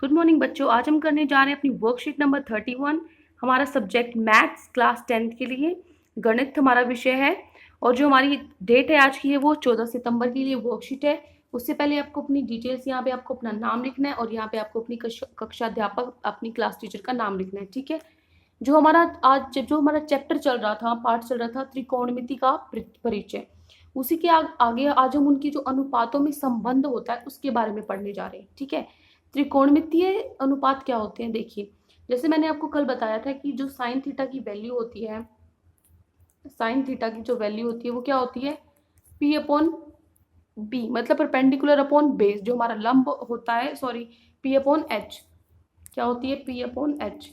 Good morning बच्चों, आज हम करने जा रहे हैं अपनी वर्कशीट नंबर 31। हमारा सब्जेक्ट मैथ्स क्लास 10th के लिए गणित हमारा विषय है। और जो हमारी डेट है आज की है वो 14 सितंबर के लिए वर्कशीट है। उससे पहले आपको अपनी डिटेल्स, यहाँ पे आपको अपना नाम लिखना है और यहाँ पे आपको अपनी कक्षा अध्यापक, अपनी क्लास टीचर का नाम लिखना है। ठीक है। जो हमारा आज जो हमारा चैप्टर चल रहा था, पार्ट चल रहा था त्रिकोणमिति का परिचय, उसी के आगे आज हम उनकी जो अनुपातों में संबंध होता है उसके बारे में पढ़ने जा रहे हैं। ठीक है। त्रिकोणमितीय अनुपात क्या होते हैं, देखिए। जैसे मैंने आपको कल बताया था कि जो साइन थीटा की वैल्यू होती है, साइन थीटा की जो वैल्यू होती है वो क्या होती है, पी अपॉन बी, मतलब परपेंडिकुलर अपॉन बेस। जो हमारा लंब होता है, सॉरी, पी अपॉन एच, क्या होती है, पी अपॉन एच,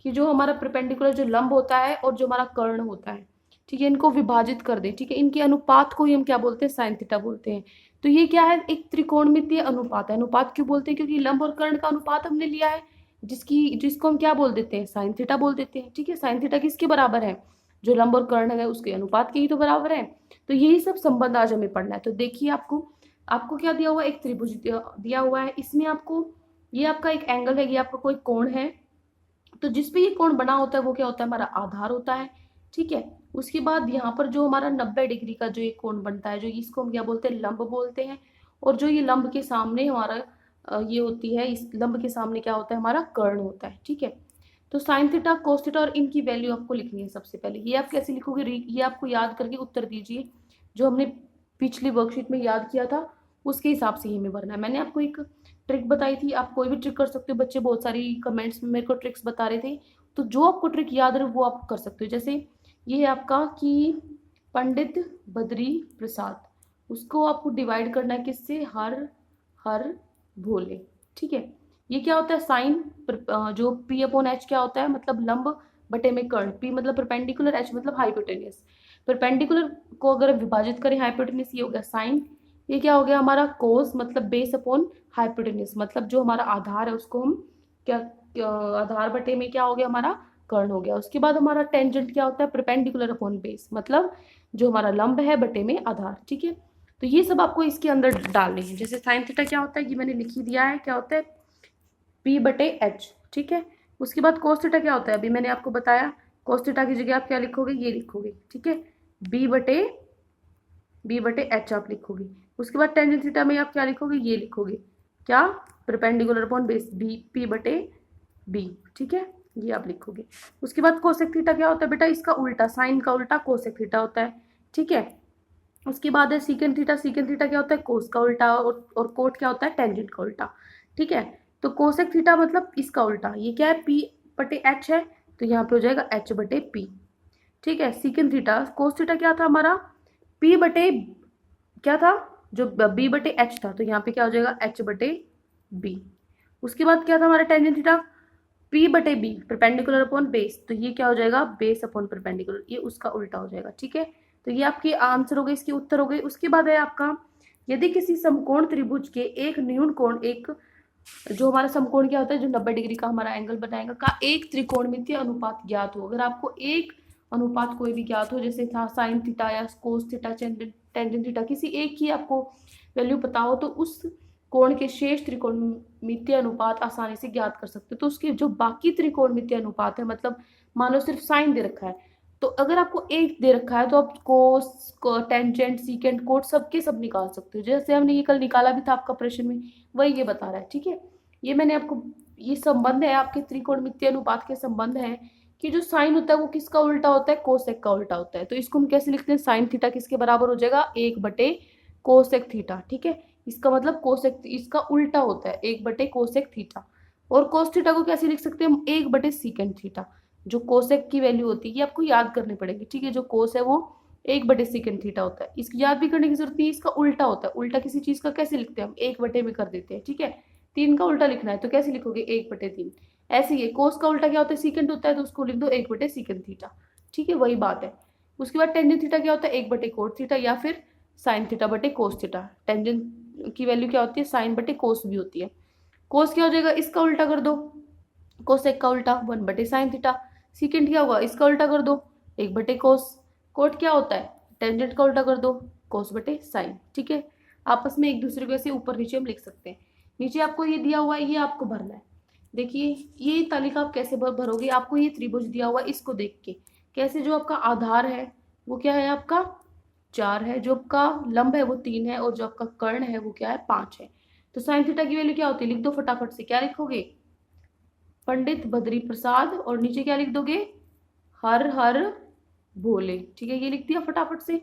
कि जो हमारा परपेंडिकुलर जो लंब होता है और जो हमारा कर्ण होता है, ठीक है, इनको विभाजित कर दे। ठीक है। इनके अनुपात को ही हम क्या बोलते हैं, साइन थीटा बोलते हैं। तो ये क्या है, एक त्रिकोणमितीय अनुपात है। अनुपात क्यों बोलते हैं, क्योंकि लंब और कर्ण का अनुपात हमने लिया है, जिसको हम क्या बोल देते हैं, साइन थीटा बोल देते हैं। ठीक है। साइन थीटा किसके बराबर है, जो लंब और कर्ण है उसके अनुपात के ही तो बराबर है। तो यही सब संबंध आज हमें पढ़ना है। तो देखिए, आपको आपको क्या दिया हुआ है, एक त्रिभुज दिया हुआ है। इसमें आपको, ये आपका एक एंगल है, ये आपका कोई कोण है। तो जिस पे ये कोण बना होता है वो क्या होता है, हमारा आधार होता है। ठीक है। उसके बाद यहाँ पर जो हमारा 90 डिग्री का जो ये कोण बनता है, जो इसको हम क्या बोलते हैं, लंब बोलते हैं। और जो ये लंब के सामने हमारा ये होती है, इस लंब के सामने क्या होता है, हमारा कर्ण होता है। ठीक है। तो साइन थीटा, कोस थीटा और इनकी वैल्यू आपको लिखनी है। सबसे पहले ये आप कैसे लिखोगे, ये आपको याद करके उत्तर दीजिए। जो हमने पिछली वर्कशीट में याद किया था उसके हिसाब से ही हमें भरना है। मैंने आपको एक ट्रिक बताई थी, आप कोई भी ट्रिक कर सकते हो। बच्चे बहुत सारी कमेंट्स में मेरे को ट्रिक्स बता रहे थे, तो जो आपको ट्रिक याद रहे वो आप कर सकते हो। जैसे ये है आपका कि पंडित बद्री प्रसाद, उसको आपको डिवाइड करना है किससे, हर हर भोले। ठीक है। ये क्या होता है, साइन, जो पी अपॉन एच क्या होता है, मतलब लंब बटे में कर्ण। पी मतलब परपेंडिकुलर, एच मतलब हाइपोटेनियस। परपेंडिकुलर को अगर विभाजित करें हाइपोटेनियस, ये हो गया साइन। ये क्या हो गया हमारा, कोस मतलब बेस अपॉन हाइपोटेनियस, मतलब जो हमारा आधार है उसको हम आधार बटे में क्या हो गया, हमारा कर्ण हो गया। उसके बाद हमारा टेंजेंट क्या होता है, परपेंडिकुलर अपॉन बेस, मतलब जो हमारा लंब है बटे में आधार। ठीक है। तो ये सब आपको इसके अंदर डालने हैं। जैसे साइन थीटा क्या होता है, ये मैंने लिख ही दिया है, क्या होता है, पी बटे एच। ठीक है। उसके बाद कोस थीटा क्या होता है, अभी मैंने आपको बताया। कोस थीटा की जगह आप क्या लिखोगे, ये लिखोगे। ठीक है। बी बटे एच आप लिखोगे। उसके बाद टेंजेंट थीटा में आप क्या लिखोगे, ये लिखोगे, क्या, perpendicular upon base, b p बटे बी। ठीक है। ये आप लिखोगे। उसके बाद कोसेक थीटा क्या होता है बेटा, इसका उल्टा, साइन का उल्टा कोसेक थीटा होता है। ठीक है। उसके बाद है सीकेंट थीटा। सीकेंट थीटा क्या होता है, कोस का उल्टा, और कोट क्या होता है, टेंजेंट का उल्टा। ठीक है। तो कोसेक थीटा मतलब इसका उल्टा, ये क्या है, पी बटे एच है, तो यहाँ पे हो जाएगा एच बटे पी। ठीक है। सीकेंट थीटा, कोस थीटा क्या था हमारा, पी बटे, क्या था, जो बी बटे एच था, तो यहाँ पे क्या हो जाएगा, एच बटे बी। उसके बाद क्या था हमारा टेंजेंट थीटा, पी बटे बी, परपेंडिकुलर अपॉन बेस, तो ये क्या हो जाएगा, बेस अपॉन परपेंडिकुलर, ये उसका उल्टा हो जाएगा। ठीक है। तो ये आपके आंसर हो गए, इसके उत्तर हो गए। उसके बाद है आपका, यदि किसी समकोण त्रिभुज के एक न्यून कोण, एक जो हमारा समकोण क्या होता है, जो 90 डिग्री का हमारा एंगल बनाएगा, का एक त्रिकोणमितीय अनुपात ज्ञात हो। अगर आपको एक अनुपात कोई भी ज्ञात हो, जैसे था साइन थीटा या कोस थीटा, टेंजेंट थीटा, किसी एक की आपको वैल्यू पता हो, तो उस कोण के शेष त्रिकोणमितीय अनुपात आसानी से ज्ञात कर सकते हो। तो उसके जो बाकी त्रिकोणमितीय अनुपात है, मतलब मान लो सिर्फ साइन दे रखा है, तो अगर आपको एक दे रखा है तो आप कोस, टेंजेंट, सीकेंट, कोट सबके सब निकाल सकते हो। जैसे हमने ये कल निकाला भी था आपका प्रश्न में, वही ये बता रहा है। ठीक है। ये मैंने आपको, ये संबंध है आपके त्रिकोणमितीय अनुपात के संबंध है, कि जो साइन होता है वो किसका उल्टा होता है, कोसेक का उल्टा होता है। तो इसको हम कैसे लिखते हैं, साइन थीटा किसके बराबर हो जाएगा, एक बटे कोसेक थीटा। ठीक है। इसका मतलब कोसेक, इसका उल्टा होता है, एक बटे कोसेक थीटा। और कोस थीटा को कैसे लिख सकते हैं हम, एक बटे सीकेंट थीटा। जो कोसेक की वैल्यू होती है ये आपको याद करनी पड़ेगी। ठीक है। जो कोस है वो एक बटे सीकेंट थीटा होता है, इसकी याद भी करने की जरूरत नहीं है। इसका उल्टा होता है, उल्टा किसी चीज का कैसे लिखते हैं हम, एक बटे में कर देते हैं। ठीक है। 3 का उल्टा लिखना है तो कैसे लिखोगे, 1/3। ऐसे ही कोस का उल्टा क्या होता है, सीकेंट होता है, तो उसको लिख दो 1/सीकेंट थीटा। ठीक है, वही बात है। उसके बाद टेंजेंट थीटा क्या होता है, 1/कोट थीटा, या फिर साइन थीटा बटे कोस थीटा। टेंजेंट की वैल्यू क्या होती है, साइन बटे कोस भी होती है। कोस क्या हो जाएगा, इसका उल्टा कर दो, कोसेक का उल्टा 1/साइन थीटा। सीकेंट क्या होगा, इसका उल्टा कर दो, 1/कोस। कोट क्या होता है, टेंजेंट का उल्टा कर दो, कोस बटे साइन। ठीक है। आपस में एक दूसरे को ऐसे ऊपर नीचे हम लिख सकते हैं। नीचे आपको ये दिया हुआ है, ये आपको भरना है। देखिए ये तालिका आप कैसे भरोगे, आपको ये त्रिभुज दिया हुआ है इसको देख के कैसे, जो आपका आधार है वो क्या है आपका 4 है, जो आपका लंब है वो 3 है और जो आपका कर्ण है वो क्या है 5 है। तो साइन थीटा की वैल्यू क्या होती है, लिख दो फटाफट से। क्या लिखोगे, पंडित बद्री प्रसाद, और नीचे क्या लिख दोगे, हर हर भोले। ठीक है, ये लिख दिया फटाफट से।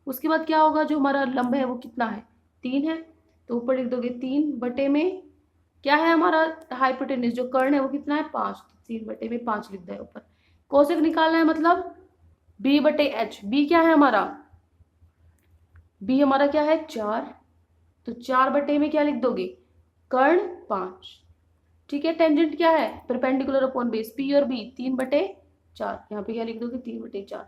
उसके बाद क्या होगा, जो हमारा लंब है वो कितना है 3 है, तो ऊपर लिख दोगे 3 बटे में क्या है हमारा हाइपोटेन्यूज, जो कर्ण है वो कितना है 5, तो 3 बटे में 5 लिख दिया ऊपर। कोसेक निकालना है मतलब b बटे एच। बी क्या है हमारा, बी हमारा क्या है 4, तो 4 बटे में क्या लिख दोगे कर्ण 5। ठीक है, टेंजेंट क्या है परपेंडिकुलर अपॉन बेस, पी और बी 3 बटे 4, यहाँ पे क्या लिख दोगे 3 बटे 4।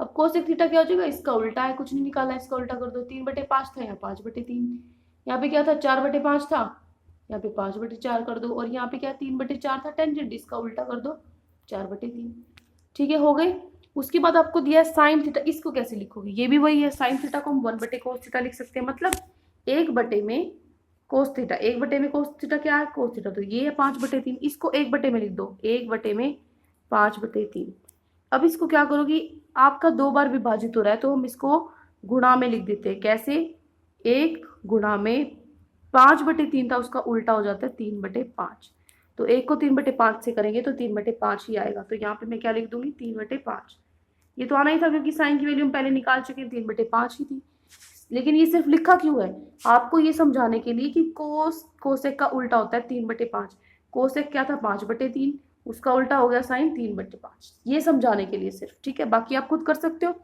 अब कोसेक थीटा क्या हो जाएगा, इसका उल्टा है, कुछ नहीं निकाला, इसका उल्टा कर दो। 3 बटे 5 था, यहाँ 5 बटे 3, यहाँ पे क्या था 4 बटे 5 था, यहाँ पे 5 बटे 4 कर दो, और यहाँ पे क्या 3 बटे 4 था, टेंजेंट इसका उल्टा कर दो 4 बटे 3। ठीक है, हो गए। उसके बाद आपको दिया है साइन थीटा, इसको कैसे लिखोगे, ये भी वही है, साइन थीटा को हम 1 बटे कोस थीटा लिख सकते हैं, मतलब 1 बटे में कोस थीटा, 1 बटे में कोस थीटा क्या है कोस थीटा, तो ये है 5 बटे 3, इसको 1 बटे में लिख दो, 1 बटे में 5 बटे 3। अब इसको क्या करोगी, आपका 2 बार विभाजित हो रहा है तो हम इसको गुणा में लिख देते हैं। कैसे, 1 गुणा में 5 बटे 3 था, उसका उल्टा हो जाता है 3 बटे 5, तो 1 को 3 बटे 5 से करेंगे तो 3 बटे 5 ही आएगा, तो यहाँ पे मैं क्या लिख दूंगी 3 बटे 5। ये तो आना ही था क्योंकि साइन की वैल्यू हम पहले निकाल चुके हैं, 3 बटे 5 ही थी। लेकिन ये सिर्फ लिखा क्यों है, आपको ये समझाने के लिए कि कोसेक का उल्टा होता है 3 बटे 5। कोसेक क्या था 5 बटे 3, उसका उल्टा हो गया साइन 3 बटे 5, ये समझाने के लिए सिर्फ। ठीक है, बाकी आप खुद कर सकते हो।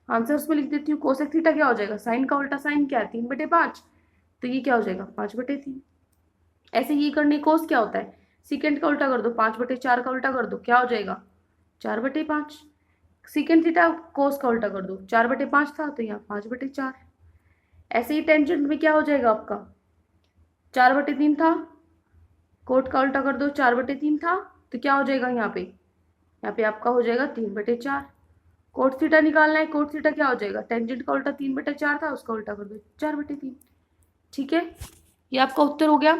आंसर उसमें लिख देती हूँ, कोसेक थीटा क्या हो जाएगा, साइन का उल्टा साइन क्या है 3 बटे 5, तो ये क्या हो जाएगा 5 बटे 3। ऐसे ये करने, कोस क्या होता है सीकेंड का उल्टा कर दो, 5 बटे 4 का उल्टा कर दो, क्या हो जाएगा 4 बटे 5। सीकेंड थीटा कोस का उल्टा कर दो, 4 बटे 5 था तो यहाँ 5 बटे 4। ऐसे ही टेंजेंट में क्या हो जाएगा आपका 4 बटे 3 था, कोट का उल्टा कर दो, 4 बटे 3 था, तो क्या हो जाएगा यहाँ पे आपका हो जाएगा 3 बटे 4। कोट थीटा निकालना है, कोट थीटा क्या हो जाएगा, टेंजेंट का उल्टा 3 बटे 4 था, उसका उल्टा कर दो 4 बटे 3। ठीक है, ये आपका उत्तर हो गया।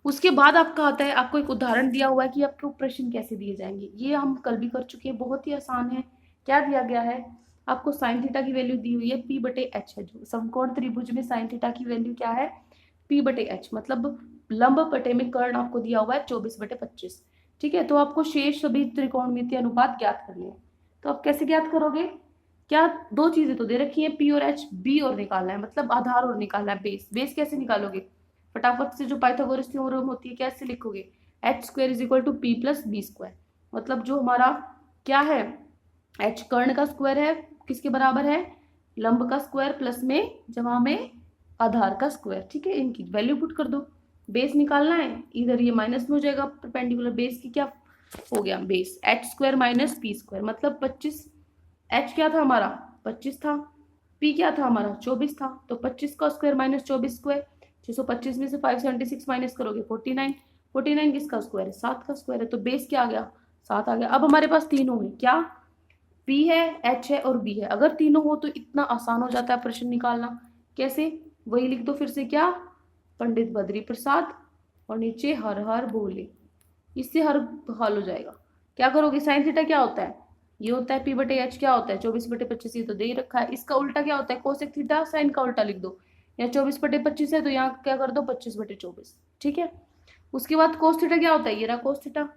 उसके बाद आपका आता है, आपको एक उदाहरण दिया हुआ है कि आपको प्रश्न कैसे दिए जाएंगे, ये हम कल भी कर चुके हैं, बहुत ही आसान है। क्या दिया गया है आपको, साइन थीटा की वैल्यू दी हुई है p बटे एच है, जो समकोण त्रिभुज में साइन थीटा की वैल्यू क्या है p बटे एच, मतलब लंब बटे में कर्ण आपको दिया हुआ है 24 बटे 25। ठीक है, तो आपको शेष सभी त्रिकोणमितीय अनुपात ज्ञात करने हैं। तो आप कैसे ज्ञात करोगे, क्या दो चीजें तो दे रखी है p और h, b और निकालना है, मतलब आधार और निकालना है बेस। बेस कैसे निकालोगे, फटाफट से जो पाइथागोरस थ्योरम होती है कैसे लिखोगे, h square is equal to p plus b square, मतलब जो हमारा क्या है एच कर्ण का स्क्वायर है किसके बराबर है, लंब का स्क्वायर प्लस में जमा में आधार का स्क्वायर। ठीक है, इनकी वैल्यू पुट कर दो, बेस निकालना है, इधर ये माइनस में हो जाएगा परपेंडिकुलर, बेस की क्या हो गया base H square minus P square, मतलब 25, एच क्या था हमारा 25 था, पी क्या था हमारा 24 था, तो 25 का स्क्वायर माइनस 24 स्क्वायर, 625 में से 576 माइनस करोगे 49, 49 किसका स्क्वायर है 7 का स्क्वायर है, तो बेस क्या आ गया 7 आ गया। अब हमारे पास तीनों में क्या P है, H है और B है, अगर तीनों हो तो इतना आसान हो जाता है प्रश्न निकालना। कैसे, वही लिख दो फिर से, क्या पंडित बद्री प्रसाद और नीचे हर हर भोले, इससे हर हल हो जाएगा। क्या करोगे, साइन थीटा क्या होता है, ये होता है P बटे एच, क्या होता है 24 बटे 25, ये तो दे ही रखा है। इसका उल्टा क्या होता है कोसेक थीटा, साइन का उल्टा लिख दो, यहाँ 24 बटे 25 है तो यहाँ क्या कर दो 25 बटे 24। ठीक है, उसके बाद कोस थीटा क्या होता है, ये रहा कोस थीटा,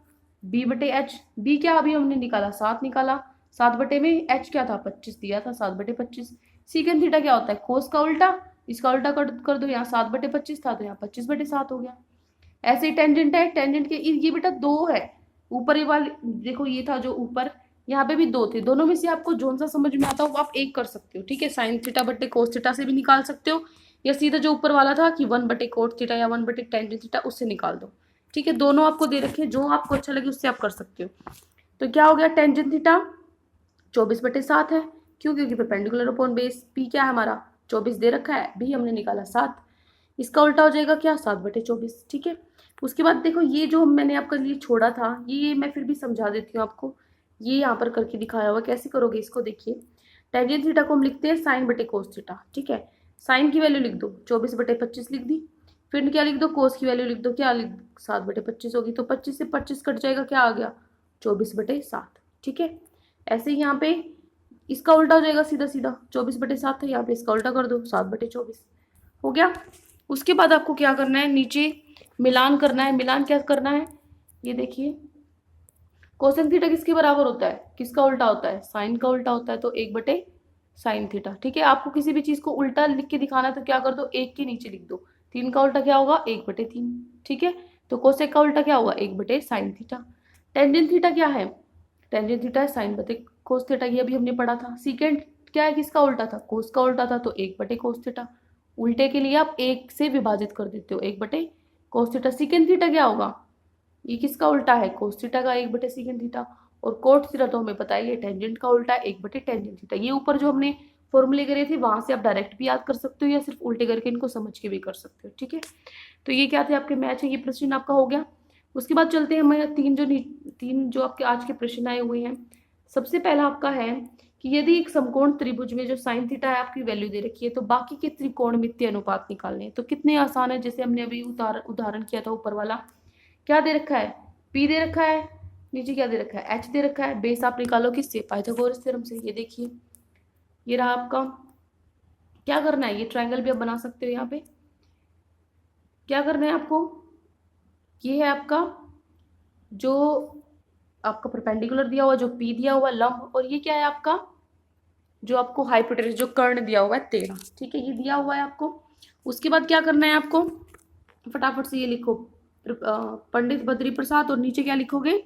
b बटे एच, बी क्या अभी हमने निकाला 7 निकाला, 7 बटे में एच क्या था 25 दिया था, 7 बटे 25। सीकेंड थीटा क्या होता है कोस का उल्टा, इसका उल्टा कर दो, यहाँ 7 बटे 25 था तो यहाँ 25 बटे 7 हो गया। ऐसे ही टेंजेंट है, टेंजेंट के ये बेटा 2 है, ऊपर ये वाले देखो ये था जो ऊपर, यहाँ पे भी 2 थे, दोनों में से आपको जोन सा समझ में आता हो आप एक कर सकते हो। ठीक है, साइन थीटा बटे कोस थीटा से भी निकाल सकते हो, या सीधा जो ऊपर वाला था कि 1 बटे कोट थीटा या 1 बटे टेंजेंट थीटा उससे निकाल दो। ठीक है, दोनों आपको दे रखे हैं, जो आपको अच्छा लगे उससे आप कर सकते हो। तो क्या हो गया, टेंजेंट थीटा 24 बटे 7 है, क्यों, क्योंकि परपेंडिकुलर अपॉन बेस, पी क्या है हमारा 24 दे रखा है, बी हमने निकाला 7, इसका उल्टा हो जाएगा क्या 7 बटे 24। ठीक है, उसके बाद देखो ये जो मैंने आपके लिए छोड़ा था ये मैं फिर भी समझा देती हूँ आपको, ये यहाँ पर करके दिखाया हुआ, कैसे करोगे इसको देखिए। टेंजेंट थीटा को हम लिखते हैं साइन बटे कोस थीटा। ठीक है, साइन की वैल्यू लिख दो 24 बटे 25 लिख दी, फिर क्या लिख दो, कोस की वैल्यू लिख दो, क्या लिख 7/25 होगी, तो 25 से 25 कट जाएगा, क्या आ गया 24/7। ठीक है, ऐसे ही यहाँ पे इसका उल्टा हो जाएगा, सीधा सीधा 24/7 था, यहाँ पे इसका उल्टा कर दो 7/24 हो गया। उसके बाद आपको क्या करना है, नीचे मिलान करना है। मिलान क्या करना है, ये देखिए कोसेक थीटा किसके बराबर होता है, किसका उल्टा होता है, साइन का उल्टा होता है, तो 1/sin थीटा। ठीक है, आपको किसी भी चीज को उल्टा लिख के दिखाना है तो क्या कर दो, 1 के नीचे लिख दो। 3 का उल्टा क्या होगा, 1/3। ठीक है, तो कोसेक का उल्टा क्या होगा, 1/sin थीटा। टेंजेंट थीटा क्या है, टेंजेंट थीटा है साइन बटे कोस थीटा, ये अभी हमने पढ़ा था। सीकेंट क्या है, किसका उल्टा था, कोस का उल्टा था, तो 1/cos थीटा। उल्टे के लिए आप 1 से विभाजित कर देते हो, 1/cos थीटा। सीकेंट थीटा क्या होगा, ये किसका उल्टा है, कोस थीटा का 1/सेकेंड थीटा। और कोट थीटा तो हमें पता है ये टेंजेंट का उल्टा है, 1/टेंजेंट थीटा। ये ऊपर जो हमने फॉर्मूले करे थे वहां से आप डायरेक्ट भी याद कर सकते हो या सिर्फ उल्टे करके इनको समझ के भी कर सकते हो। ठीक है, तो ये क्या थे आपके मैच है, ये प्रश्न आपका हो गया। उसके बाद चलते हैं हमारे तीन जो आपके आज के प्रश्न आए हुए हैं। सबसे पहला आपका है कि यदि एक समकोण त्रिभुज में जो साइन थीटा है आपकी वैल्यू दे रखी है तो बाकी के त्रिकोणमितीय अनुपात निकालने हैं। तो कितने आसान है, जैसे हमने अभी उदाहरण किया था ऊपर वाला, क्या दे रखा है, P दे रखा है, नीचे क्या दे रखा है, H दे रखा है। बेस आप निकालो किससे, पाइथागोरस थ्योरम से। ये देखिए ये रहा आपका, क्या करना है, ये ट्रायंगल भी आप बना सकते हो। यहाँ पे क्या करना है आपको, ये है आपका जो आपका परपेंडिकुलर दिया हुआ, जो P दिया हुआ लंब, और ये क्या है आपका जो आपको हाइपोटेनस जो कर्ण दिया हुआ है 13। ठीक है, ये दिया हुआ है आपको। उसके बाद क्या करना है आपको, फटाफट से ये लिखो पंडित बद्री प्रसाद, और नीचे क्या लिखोगे,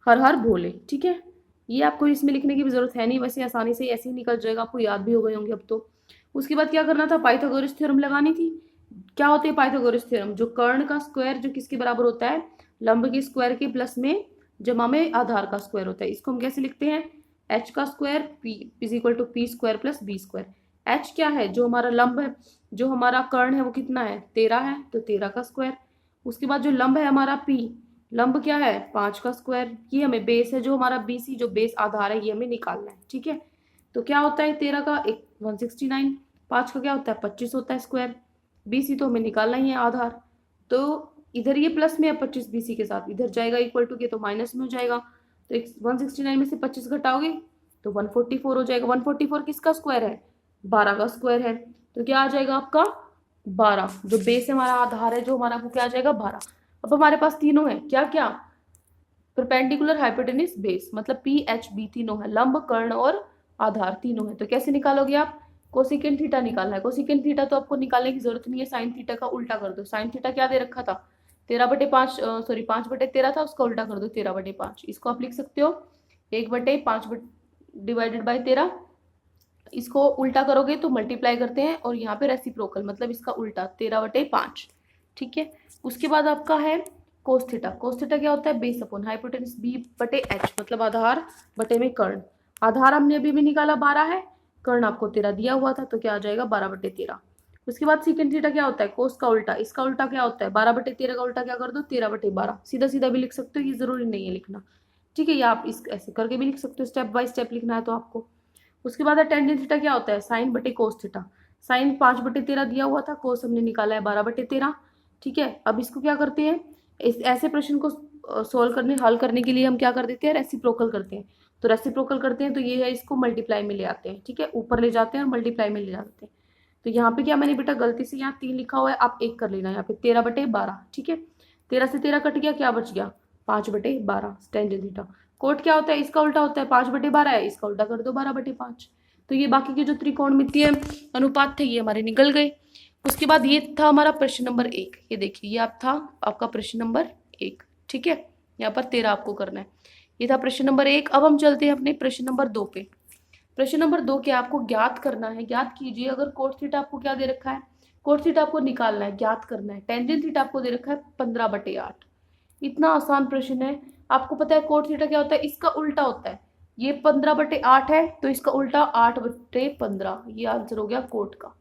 हर हर भोले। ठीक है, ये आपको इसमें लिखने की भी जरूरत है नहीं, वैसे आसानी से ऐसे ही निकल जाएगा, आपको याद भी हो गए होंगे अब तो। उसके बाद क्या करना था, पाइथागोरस थ्योरम लगानी थी। क्या होती है पाइथागोरस थ्योरम, जो कर्ण का स्क्वायर जो किसके बराबर होता है, लंब के स्क्वायर के प्लस में जमा में आधार का स्क्वायर होता है। इसको हम कैसे लिखते हैं, एच का square p is equal to p square plus b square. H क्या है, जो हमारा लंब है, जो हमारा कर्ण है वो कितना है, 13 है, तो 13 का स्क्वायर। उसके बाद जो लंब है हमारा पी, लंब क्या है 5 का स्क्वायर। ये हमें बेस है जो हमारा बीसी, जो बेस आधार है, ये हमें निकालना है। ठीक है, तो क्या होता है 13 का 169, 5 का क्या होता है 25 होता है स्क्वायर। बीसी तो हमें निकालना ही है आधार, तो इधर ये प्लस में है 25 बीसी के साथ, इधर जाएगा इक्वल टू के तो माइनस में हो जाएगा। तो 169 में से 25 घटाओगे तो 144 हो जाएगा। 144 किसका स्क्वायर है, 12 का स्क्वायर है, तो क्या आ जाएगा आपका 12। जो बेस है हमारा आधार है जो हमारा, वो क्या आ जाएगा 12। अब हमारे पास तीनों है, क्या क्या, परपेंडिकुलर हाइपोटेन्यूज बेस, मतलब पी एच बी तीनों है, लंब कर्ण और आधार तीनों है। तो कैसे निकालोगे आप, कोसिकेंट थीटा निकालना है। कोसिकेंट थीटा तो आपको निकालने की जरूरत नहीं है, साइन थीटा का उल्टा कर दो। साइन थीटा क्या दे रखा था, 13/5 सॉरी 5/13 था, उसका उल्टा कर दो 13/5। इसको आप लिख सकते हो 1/5 डिवाइडेड बाई 13। इसको उल्टा करोगे तो मल्टीप्लाई करते हैं, और यहाँ पे रेसिप्रोकल मतलब इसका उल्टा 13/5। ठीक है, उसके बाद आपका है कोस थीटा। कोस थीटा क्या होता है, बेस अपॉन हाइपोटेनस B/H, मतलब आधार बटे में कर्ण। आधार हमने अभी भी निकाला 12 है, कर्ण आपको 13 दिया हुआ था, तो क्या आ जाएगा 12/13। उसके बाद सेकंड थीटा क्या होता है, कोस का उल्टा, इसका उल्टा क्या होता है 12/13 का उल्टा क्या कर दो 13/12। सीधा सीधा भी लिख सकते हो, ये जरूरी नहीं है लिखना। ठीक है, या आप इस ऐसे करके भी लिख सकते हो, स्टेप बाय स्टेप लिखना है तो आपको। उसके बाद टेंजेंट थीटा क्या होता है, साइन बटे कोस थीटा। साइन 5/13 दिया हुआ था, कोस हमने निकाला है 12/13। ठीक है, अब इसको क्या करते हैं, इस ऐसे प्रश्न को हल करने के लिए हम क्या कर देते हैं, रेसिप्रोकल करते हैं। तो रेसिप्रोकल करते हैं तो ये है, इसको मल्टीप्लाई में ले आते हैं। ठीक है, ऊपर ले जाते हैं और मल्टीप्लाई में ले जाते हैं। तो यहाँ पे क्या मैंने बेटा गलती से यहाँ 3 लिखा हुआ है, आप 1 कर लेना यहाँ पे 13/12। ठीक है, 13 से 13 कट गया, क्या बच गया 5/12 टेंजेंट थीटा। कोट क्या होता है, इसका उल्टा होता है 5/12 है, इसका उल्टा कर दो 12/5। तो ये बाकी के जो त्रिकोणमितीय अनुपात थे ये हमारे निकल गए। उसके बाद ये था हमारा प्रश्न नंबर 1। ये देखिए ये आप था आपका प्रश्न नंबर 1। ठीक है, यहाँ पर 13 आपको करना है। ये था प्रश्न नंबर 1। अब हम चलते हैं अपने प्रश्न नंबर 2 पे। प्रश्न नंबर 2 क्या आपको ज्ञात करना है, ज्ञात कीजिए। अगर कोट थीटा आपको क्या दे रखा है, कोट थीटा आपको निकालना है, ज्ञात करना है। टेंजेंट थीटा आपको दे रखा है 15/8। इतना आसान प्रश्न है। आपको पता है कोट थीटा क्या होता है, इसका उल्टा होता है। ये 15/8 है तो इसका उल्टा 8/15। ये आंसर हो गया कोट का।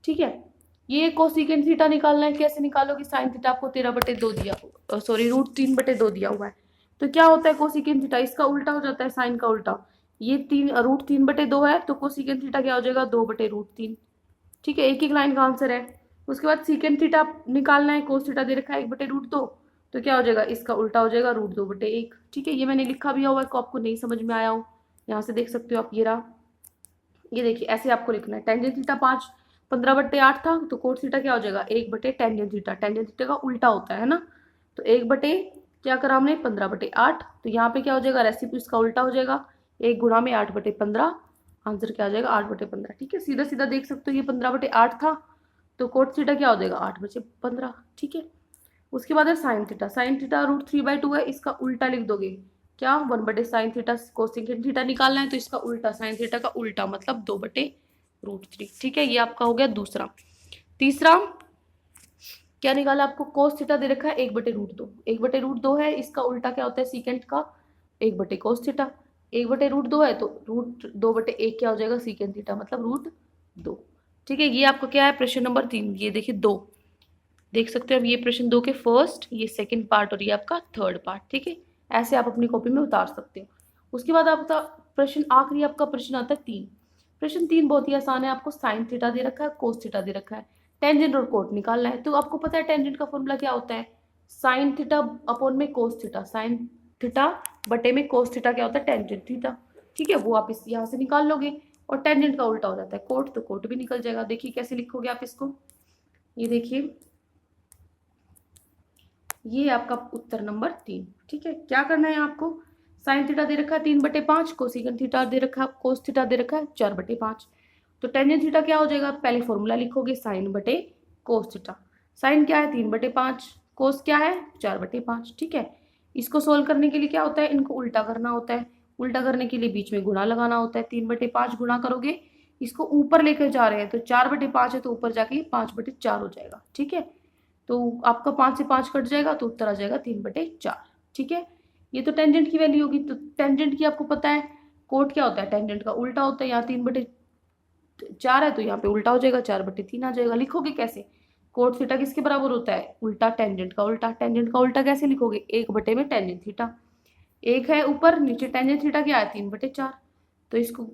ठीक है, ये कोसिकेंट थीटा निकालना है, कैसे निकालोगे, साइन थीटा आपको 13/2 दिया, सॉरी √3/2 दिया हुआ है। तो क्या होता है कोसिकेंट थीटा, इसका उल्टा हो जाता है साइन का उल्टा। ये √3/2 है तो कोसिकेंट थीटा क्या हो जाएगा 2/√3। ठीक है, एक एक लाइन का आंसर है। उसके बाद सीकेंड थीटा निकालना है, कोस थीटा दे रखा है 1/√2, तो क्या हो जाएगा, इसका उल्टा हो जाएगा √2/1। ठीक है, ये मैंने लिखा भी हुआ है, को आपको नहीं समझ में आया हो यहाँ से देख सकते हो आप, ये रहा। ये देखिए ऐसे आपको लिखना है, टेंजेंट थीटा 15/8 था, तो कोट थीटा क्या हो जाएगा 1/टेंजेंट थीटा। टेंजेंट थीटा का उल्टा होता है ना, तो 1 क्या करा हमने 15/8, तो यहाँ पे क्या हो जाएगा रेसिपी इसका उल्टा हो जाएगा, 1 गुणा में 8/15, आंसर क्या आ जाएगा 8/15। ठीक है, सीधा सीधा देख सकते हो, ये 15/8 था, तो कोट थीटा क्या हो जाएगा 8/15। ठीक है, उसके बाद है साइन थीटा। साइन थीटा √3/2 है, इसका उल्टा लिख दोगे क्या 1/sin थीटा। कोसेकेंड थीटा निकालना है, तो इसका उल्टा साइन थीटा का उल्टा मतलब 2/√3। ठीक है, ये आपका हो गया दूसरा। तीसरा क्या निकाला आपको, कोस थीटा दे रखा है 1/√2। 1/√2 है, इसका उल्टा क्या होता है सीकेंट का 1/cos थीटा। 1/√2 है तो √2/1 क्या हो जाएगा सीकेंट थीटा मतलब √2। ठीक है, ये आपका क्या है प्रश्न नंबर 3। ये देखिए 2 देख सकते हो अब, ये प्रश्न 2 के फर्स्ट, ये सेकंड पार्ट और ये आपका थर्ड पार्ट। ठीक है, ऐसे आप अपनी कॉपी में उतार सकते हो। उसके बाद आपका प्रश्न आखिरी आपका प्रश्न आता है 3। प्रश्न 3 बहुत ही आसान है, आपको साइन थीटा दे रखा है, कोस थीटा दे रखा है, टेंजेंट और कोट निकालना है। तो आपको पता है टेंजेंट का फॉर्मूला क्या होता है, साइन थीटा अपॉन में कोस थीटा, साइन थीटा बटे में कोस थीटा क्या होता है टेंजेंट थीटा। ठीक है, वो आप इस यहाँ से निकाल लोगे, और टेंजेंट का उल्टा हो जाता है कोट, तो कोट भी निकल जाएगा। देखिए कैसे लिखोगे आप इसको, ये देखिए ये आपका उत्तर नंबर 3। ठीक है, क्या करना है आपको, साइन थीटा दे रखा है 3/5, कोसिकन थीटा दे रखा है, कोस थीटा दे रखा है 4/5। तो टेंजेंट थीटा क्या हो जाएगा, पहले फॉर्मूला लिखोगे साइन बटे कोस थीटा। साइन क्या है 3/5, कोस क्या है 4/5। ठीक है, इसको सोल्व करने के लिए क्या होता है, इनको उल्टा करना होता है। उल्टा करने के लिए बीच में गुणा लगाना होता है, 3/5 गुणा करोगे, इसको ऊपर लेकर जा रहे हैं तो 4/5 है, तो ऊपर जाके 5/4 हो जाएगा। ठीक है, तो आपका 5 से 5 कट जाएगा, तो उत्तर आ जाएगा 3/4। ठीक है, ये तो टेंजेंट की वैल्यू होगी। तो टेंजेंट की आपको पता है कोट क्या होता है, टेंजेंट का उल्टा होता है। यहाँ 3/4 है, तो यहाँ पे उल्टा हो जाएगा 4/3 आ जाएगा। लिखोगे कैसे, कोट थीटा किसके बराबर होता है, उल्टा टेंजेंट का उल्टा। टेंजेंट का उल्टा कैसे लिखोगे, 1 में टेंजेंट थीटा, 1 है ऊपर, नीचे टेंजेंट थीटा क्या है 3/4। तो इसको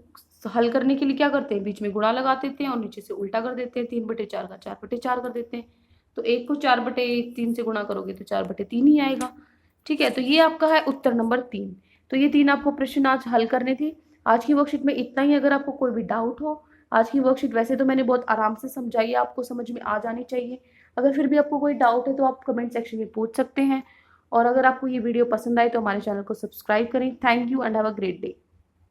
हल करने के लिए क्या करते हैं, बीच में गुणा लगा देते हैं और नीचे से उल्टा कर देते हैं, 3/4 का 4/4 कर देते हैं। तो 1 को 4/3 से गुणा करोगे तो 4/3 ही आएगा। ठीक है, तो ये आपका है उत्तर नंबर 3। तो ये 3 आपको प्रश्न आज हल करने थे। आज की वर्कशीट में इतना ही। अगर आपको कोई भी डाउट हो, आज की वर्कशीट वैसे तो मैंने बहुत आराम से समझाई है, आपको समझ में आ जानी चाहिए। अगर फिर भी आपको कोई डाउट है तो आप कमेंट सेक्शन में पूछ सकते हैं। और अगर आपको ये वीडियो पसंद आए तो हमारे चैनल को सब्सक्राइब करें। Thank you and have a great day.